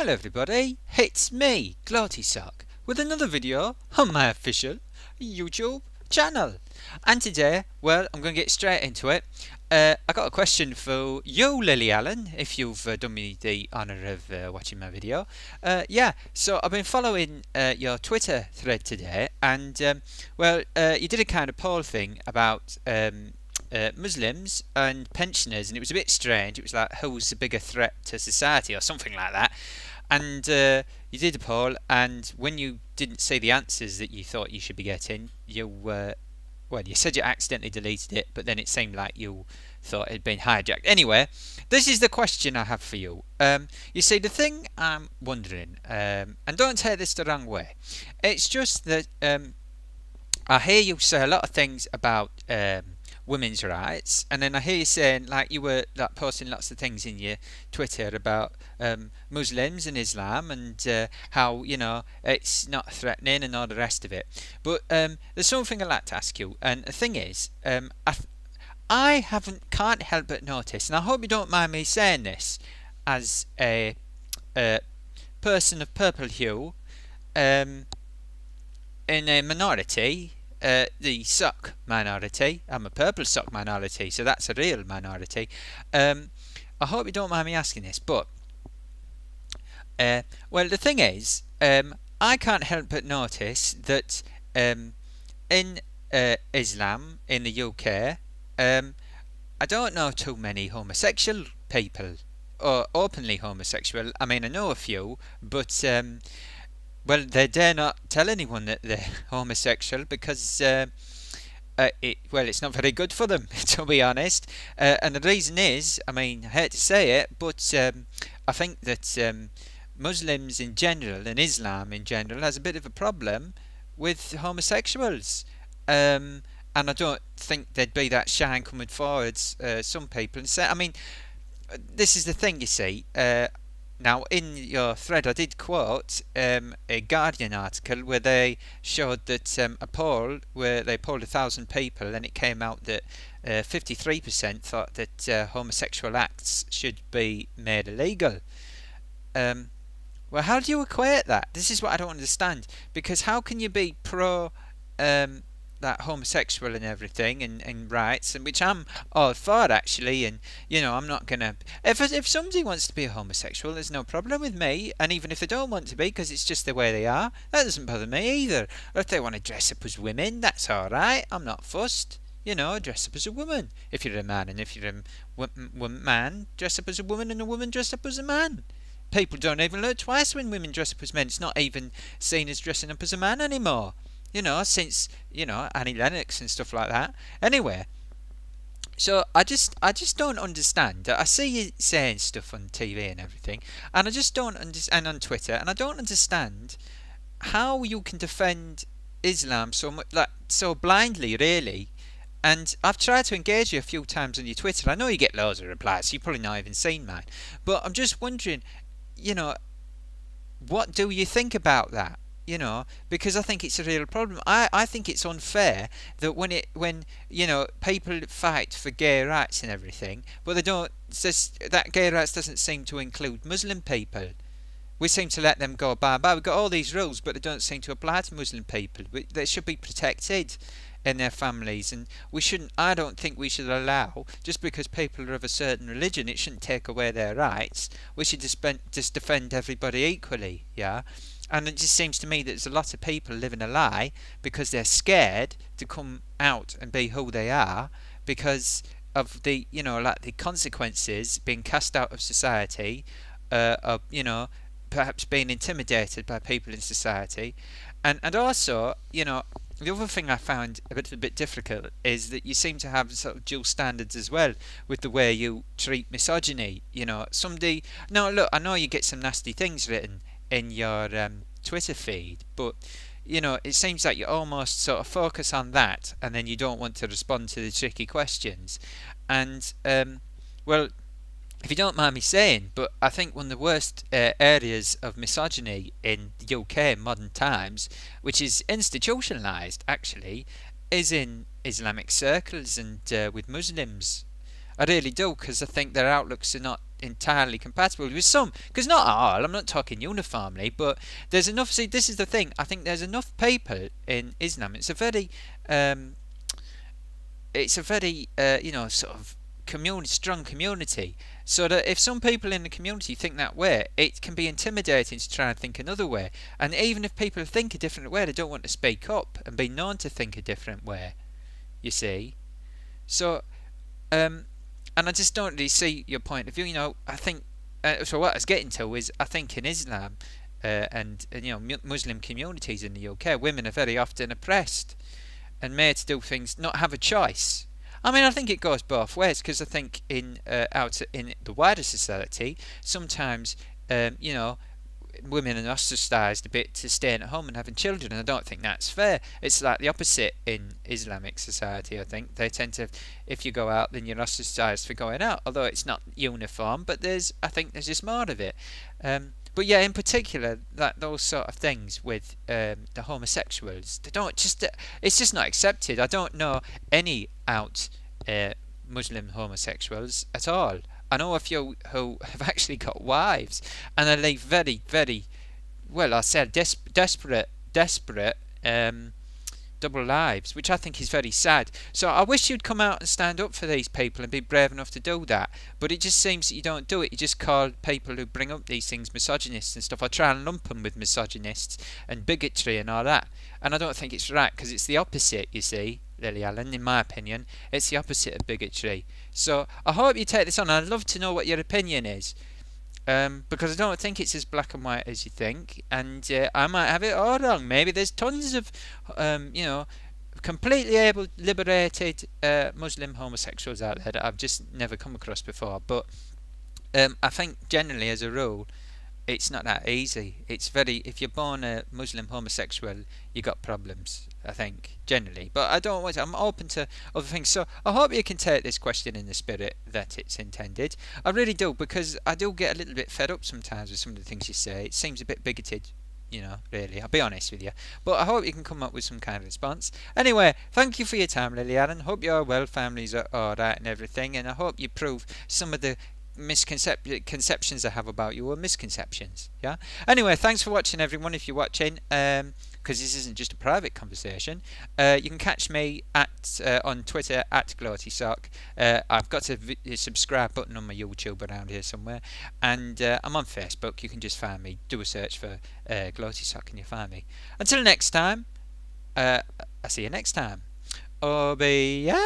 Hello everybody, it's me, Gloatysock, with another video on my official YouTube channel. And today, well, I'm going to get straight into it. I got a question for you, Lily Allen, if you've done me the honour of watching my video. So I've been following your Twitter thread today, and you did a kind of poll thing about Muslims and pensioners, and it was a bit strange. It was like, who's a bigger threat to society, or something like that. And you did a poll, and when you didn't see the answers that you thought you should be getting, you said you accidentally deleted it, but then it seemed like you thought it had been hijacked. Anyway, this is the question I have for you. You see, the thing I'm wondering, and don't take this the wrong way, it's just that I hear you say a lot of things about women's rights, and then I hear you saying, like, you were like posting lots of things in your Twitter about Muslims and Islam, and how it's not threatening and all the rest of it. But there's something I'd like to ask you, and the thing is, I can't help but notice, and I hope you don't mind me saying this, as a person of purple hue, in a minority, the sock minority. I'm a purple sock minority, so that's a real minority. I hope you don't mind me asking this, but the thing is, I can't help but notice that in Islam in the UK, I don't know too many homosexual people, or openly homosexual. I mean, I know a few, but they dare not tell anyone that they're homosexual because it's not very good for them, to be honest. And the reason is, I mean, I hate to say it, but I think that Muslims in general and Islam in general has a bit of a problem with homosexuals. And I don't think they'd be that shy in coming forwards, some people, and say, I mean, this is the thing, you see. Now, in your thread, I did quote a Guardian article where they showed that a poll where they polled 1,000 people, and it came out that 53% thought that homosexual acts should be made illegal. How do you equate that? This is what I don't understand. Because how can you be pro that homosexual and everything and rights, and which I'm all for, actually, and I'm not gonna, if somebody wants to be a homosexual, there's no problem with me, and even if they don't want to be because it's just the way they are, that doesn't bother me either. Or if they want to dress up as women, that's alright, I'm not fussed. Dress up as a woman if you're a man, and if you're a man, dress up as a woman, and a woman dress up as a man. People don't even look twice when women dress up as men. It's not even seen as dressing up as a man anymore. Since Annie Lennox and stuff like that. Anyway, so I just don't understand. I see you saying stuff on TV and everything, and I just don't understand, on Twitter, and I don't understand how you can defend Islam so much, like so blindly, really. And I've tried to engage you a few times on your Twitter. I know you get loads of replies, so you've probably not even seen mine. But I'm just wondering, what do you think about that? Because I think it's a real problem. I think it's unfair that when people fight for gay rights and everything, but they don't, that gay rights doesn't seem to include Muslim people. We seem to let them go by. We've got all these rules, but they don't seem to apply to Muslim people. They should be protected in their families, and I don't think we should allow, just because people are of a certain religion, it shouldn't take away their rights. We should just defend everybody equally, yeah? And it just seems to me that there's a lot of people living a lie because they're scared to come out and be who they are because of the, the consequences, being cast out of society, of, perhaps being intimidated by people in society. And also, the other thing I found a bit difficult is that you seem to have sort of dual standards as well with the way you treat misogyny. Now look, I know you get some nasty things written in your Twitter feed, but it seems like you almost sort of focus on that, and then you don't want to respond to the tricky questions. And if you don't mind me saying, but I think one of the worst areas of misogyny in the UK in modern times, which is institutionalised actually, is in Islamic circles and with Muslims. I really do, because I think their outlooks are not entirely compatible with some, because not all, I'm not talking uniformly, but there's enough. See, this is the thing, I think there's enough people in Islam. Um, it's a very sort of strong community, so that if some people in the community think that way, it can be intimidating to try and think another way. And even if people think a different way, they don't want to speak up and be known to think a different way, you see. So and I just don't really see your point of view. I think so. What I was getting to is, I think in Islam and Muslim communities in the UK, women are very often oppressed and made to do things, not have a choice. I mean, I think it goes both ways, because I think out in the wider society, sometimes women are ostracised a bit to staying at home and having children, and I don't think that's fair. It's like the opposite in Islamic society. I think they tend to, if you go out, then you're ostracised for going out, although it's not uniform, but I think there's just more of it. But yeah, in particular, that those sort of things with the homosexuals, they don't just it's just not accepted. I don't know any out Muslim homosexuals at all. I know a few who have actually got wives, and they lead very, very, well, I said desperate double lives, which I think is very sad. So I wish you'd come out and stand up for these people and be brave enough to do that. But it just seems that you don't do it. You just call people who bring up these things misogynists and stuff. I try and lump them with misogynists and bigotry and all that. And I don't think it's right, because it's the opposite, you see, Lily Allen, in my opinion. It's the opposite of bigotry. So I hope you take this on. I'd love to know what your opinion is. Because I don't think it's as black and white as you think, and I might have it all wrong. Maybe there's tons of, completely able, liberated Muslim homosexuals out there that I've just never come across before. But I think generally, as a rule, it's not that easy. It's if you're born a Muslim homosexual, you got problems, I think, generally. But I don't want to, I'm open to other things. So I hope you can take this question in the spirit that it's intended. I really do, because I do get a little bit fed up sometimes with some of the things you say. It seems a bit bigoted, really. I'll be honest with you. But I hope you can come up with some kind of response. Anyway, thank you for your time, Lily Allen. Hope you're well, families are alright and everything. And I hope you prove some of the misconceptions I have about you are misconceptions. Yeah. Anyway, thanks for watching, everyone. If you're watching, because this isn't just a private conversation, you can catch me on Twitter at Gloatysock. I've got a subscribe button on my YouTube around here somewhere, and I'm on Facebook. You can just find me. Do a search for Gloatysock and you'll find me. Until next time, I'll see you next time. Obiento.